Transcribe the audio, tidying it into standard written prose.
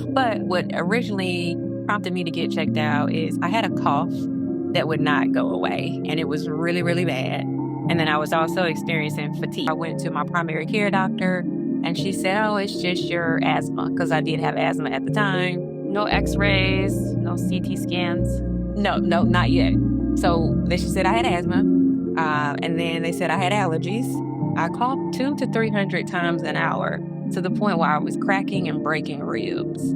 But what originally prompted me to get checked out is I had a cough that would not go away, and it was really, really bad. And then I was also experiencing fatigue. I went to my primary care doctor, and she said, "Oh, it's just your asthma," because I did have asthma at the time. No x-rays, no CT scans. No, no, not yet. So then she said I had asthma, and then they said I had allergies. I coughed 200 to 300 times an hour to the point where I was cracking and breaking ribs.